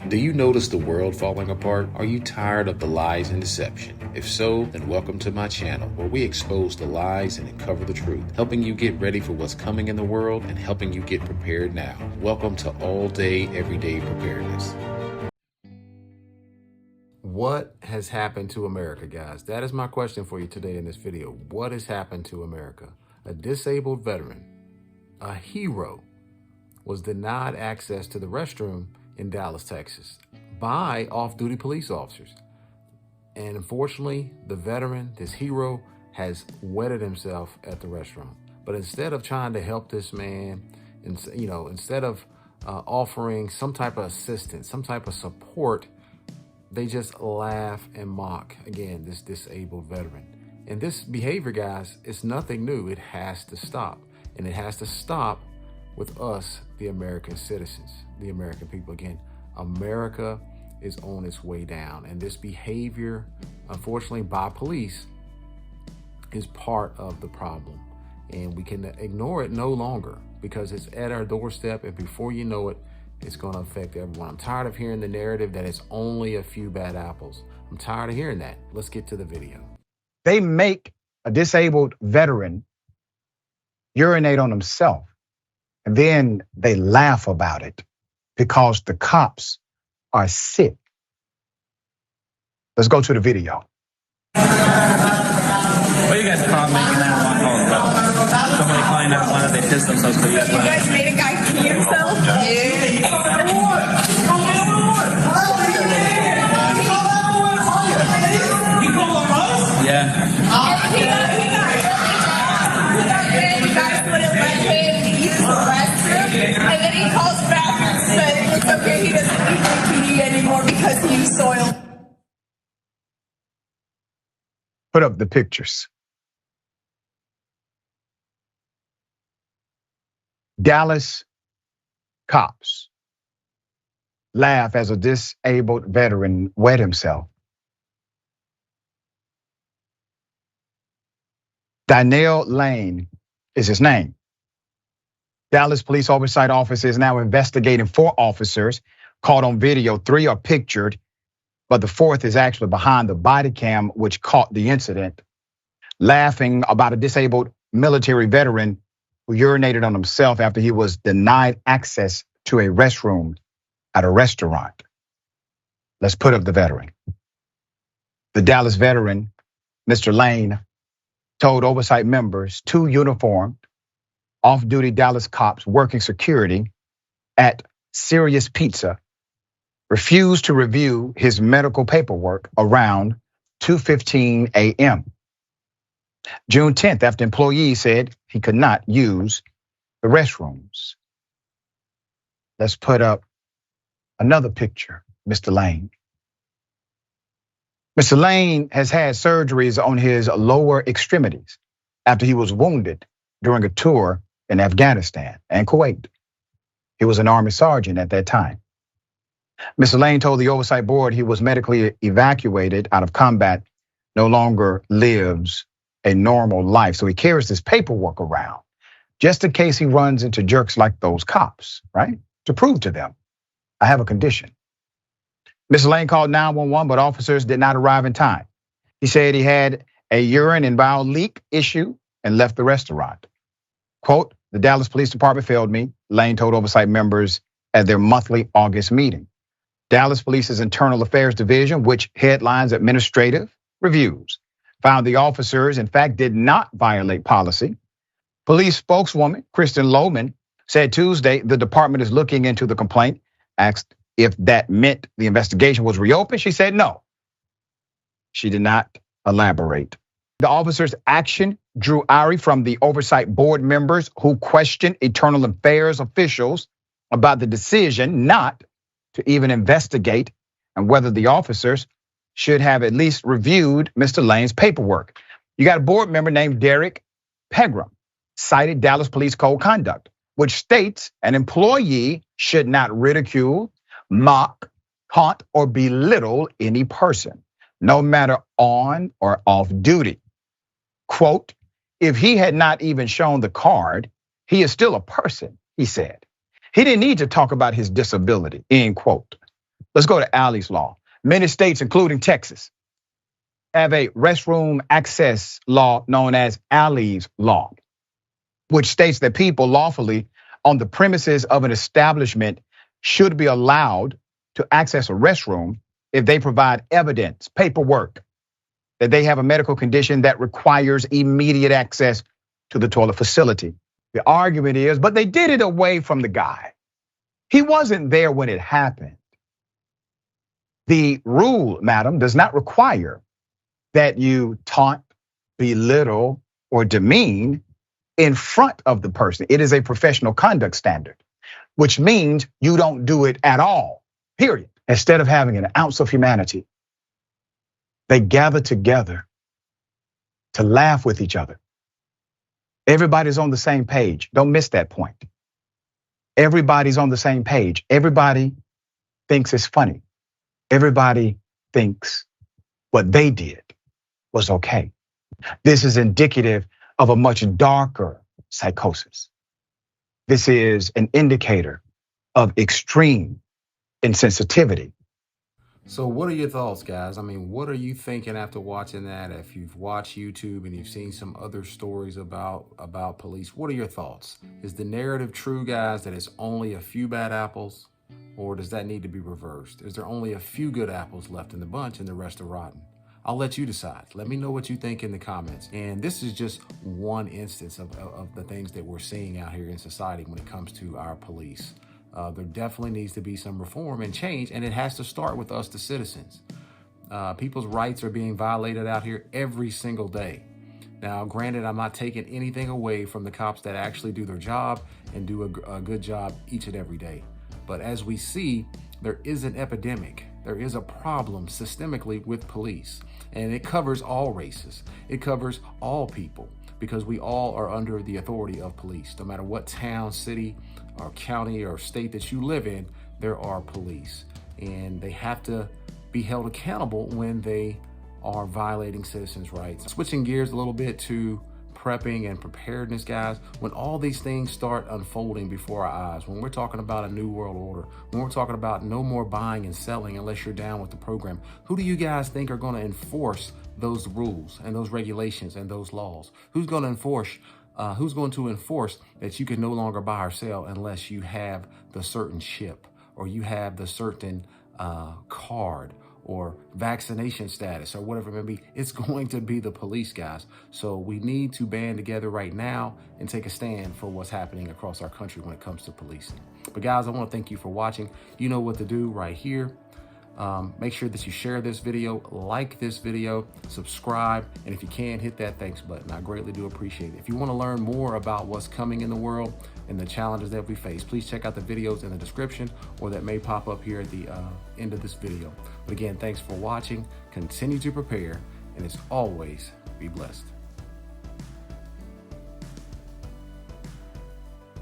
Do you notice the world falling apart? Are you tired of the lies and deception? If so, then welcome to my channel, where we expose the lies and uncover the truth, helping you get ready for what's coming in the world and helping you get prepared now. Welcome to All Day, Everyday Preparedness. What has happened to America, guys? That is my question for you today in this video. What has happened to America? A disabled veteran, a hero, was denied access to the restroom in Dallas, Texas by off-duty police officers. And unfortunately, the veteran, this hero, has wetted himself at the restroom. But instead of trying to help this man, instead of offering some type of assistance, some type of support, they just laugh and mock, again, this disabled veteran. And this behavior, guys, is nothing new. It has to stop. And it has to stop with us, the American citizens, the American people. Again, America is on its way down. And this behavior, unfortunately, by police is part of the problem. And we can ignore it no longer because it's at our doorstep. And before you know it, it's going to affect everyone. I'm tired of hearing the narrative that it's only a few bad apples. I'm tired of hearing that. Let's get to the video. They make a disabled veteran urinate on himself, and then they laugh about it because the cops are sick. Let's go to the video. What are you guys caught making that one call about? Somebody calling 911 if they pissed themselves. So you guys made a guy pee himself? Yeah. And then he calls back and says it's okay, he doesn't need PPE anymore because he used soil. Put up the pictures. Dallas cops laugh as a disabled veteran wet himself. Daniel Lane is his name. Dallas Police Oversight Office is now investigating 4 officers caught on video. 3 are pictured, but the 4th is actually behind the body cam, which caught the incident, laughing about a disabled military veteran who urinated on himself after he was denied access to a restroom at a restaurant. Let's put up the veteran. The Dallas veteran, Mr. Lane, told oversight members 2 uniformed, off-duty Dallas cops working security at Sirius Pizza refused to review his medical paperwork around 2:15 a.m. June 10th, after employees said he could not use the restrooms. Let's put up another picture, Mr. Lane. Mr. Lane has had surgeries on his lower extremities after he was wounded during a tour in Afghanistan and Kuwait. He was an Army sergeant at that time. Mr. Lane told the Oversight Board he was medically evacuated out of combat, no longer lives a normal life. So he carries this paperwork around just in case he runs into jerks like those cops, right? To prove to them, I have a condition. Mr. Lane called 911, but officers did not arrive in time. He said he had a urine and bowel leak issue and left the restaurant. Quote, "The Dallas Police Department failed me," Lane told oversight members at their monthly August meeting. Dallas Police's Internal Affairs Division, which headlines administrative reviews, found the officers, in fact, did not violate policy. Police spokeswoman Kristen Lohman said Tuesday the department is looking into the complaint. Asked if that meant the investigation was reopened, she said no. She did not elaborate. The officers' action drew ire from the oversight board members who questioned internal affairs officials about the decision not to even investigate and whether the officers should have at least reviewed Mr. Lane's paperwork. You got a board member named Derek Pegram cited Dallas Police Code conduct, which states an employee should not ridicule, mock, taunt, or belittle any person, no matter on or off duty. Quote, "If he had not even shown the card, he is still a person," he said. "He didn't need to talk about his disability," end quote. Let's go to Ali's law. Many states, including Texas, have a restroom access law known as Ali's law, which states that people lawfully on the premises of an establishment should be allowed to access a restroom if they provide evidence, paperwork, that they have a medical condition that requires immediate access to the toilet facility. The argument is, but they did it away from the guy. He wasn't there when it happened. The rule, madam, does not require that you taunt, belittle, or demean in front of the person. It is a professional conduct standard, which means you don't do it at all, period. Instead of having an ounce of humanity, they gather together to laugh with each other. Everybody's on the same page. Don't miss that point. Everybody's on the same page. Everybody thinks it's funny. Everybody thinks what they did was okay. This is indicative of a much darker psychosis. This is an indicator of extreme insensitivity. So what are your thoughts, guys? I mean, what are you thinking after watching that? If you've watched YouTube and you've seen some other stories about police, what are your thoughts? Is the narrative true, guys, that it's only a few bad apples? Or does that need to be reversed? Is there only a few good apples left in the bunch and the rest are rotten? I'll let you decide. Let me know what you think in the comments. And this is just one instance of the things that we're seeing out here in society when it comes to our police. There definitely needs to be some reform and change, and it has to start with us, the citizens. People's rights are being violated out here every single day. Now, granted, I'm not taking anything away from the cops that actually do their job and do a good job each and every day. But as we see, there is an epidemic. There is a problem systemically with police, and it covers all races. It covers all people, because we all are under the authority of police. No matter what town, city, or county or state that you live in, there are police, and they have to be held accountable when they are violating citizens' rights. Switching gears a little bit to prepping and preparedness, guys, when all these things start unfolding before our eyes, when we're talking about a new world order, when we're talking about no more buying and selling unless you're down with the program, who do you guys think are going to enforce those rules and those regulations and those laws? Who's going to enforce that you can no longer buy or sell unless you have the certain chip or you have the certain card or vaccination status or whatever it may be? It's going to be the police, guys. So we need to band together right now and take a stand for what's happening across our country when it comes to policing. But guys, I want to thank you for watching. You know what to do right here. Make sure that you share this video, like this video, subscribe, and if you can, hit that thanks button. I greatly do appreciate it. If you want to learn more about what's coming in the world and the challenges that we face, please check out the videos in the description or that may pop up here at the end of this video. But again, thanks for watching. Continue to prepare, and as always, be blessed.